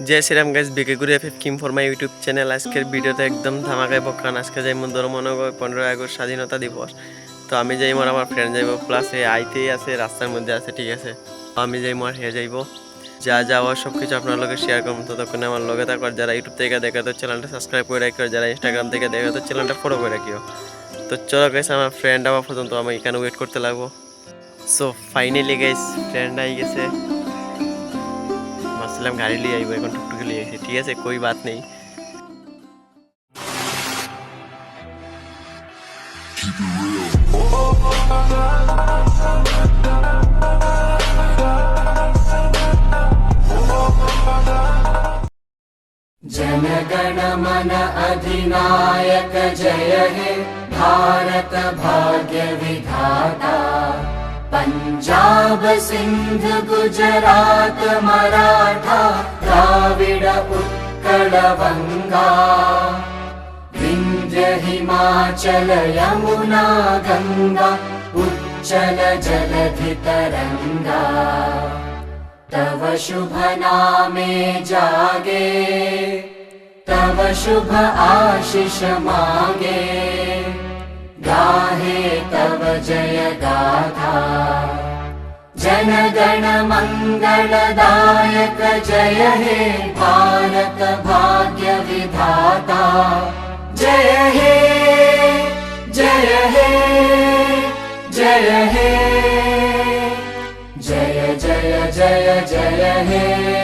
जय श्री राम गाइस बिके गुरु F Kim for my YouTube channel आजकल भिडियोते एकदम धमाकाय बकान आज के जेमन धरो मने 15 আগস্ট স্বাধীনতা দিবস তো আমি যাই মোর আমার ফ্রেন্ড যাইবো প্লাস এ আইতেই আছে রাস্তার মধ্যে আছে ঠিক আছে আমি যাই মোর হে যাইবো যা যাওয়া সব কিছু আপনার লগে শেয়ার করব ততক্ষণ আমার লগে থাকার যারা ইউটিউব থেকে দেখে তো চ্যানেলটা সাবস্ক্রাইব করে রাখিও যারা ইনস্টাগ্রাম থেকে দেখে তো চ্যানেলটা ফলো করে রাখিও তো চলো গাইস আমার ফ্রেন্ড আবার পর্যন্ত আমি এখানে ওয়েট করতে লাগবো so finally guys friend I গেছে हम गाड़ी ले आई এখন টুকটুকি ले आई ठीक है कोई बात नहीं जन गण मन अधिनायक जय हे भारत भाग्य विधाता पंजाब सिंध गुजरात मराठा द्राविड उत्कल बंगा विंध्य हिमाचल यमुना गंगा उच्चल जलधि तरंगा तव शुभ नामे जागे तव शुभ आशीष मांगे गाहे तव जय गाथा जन गण मंगलदायक जय हे भारत भाग्य विधाता जय हे जय हे जय हे जय जय जय जय हे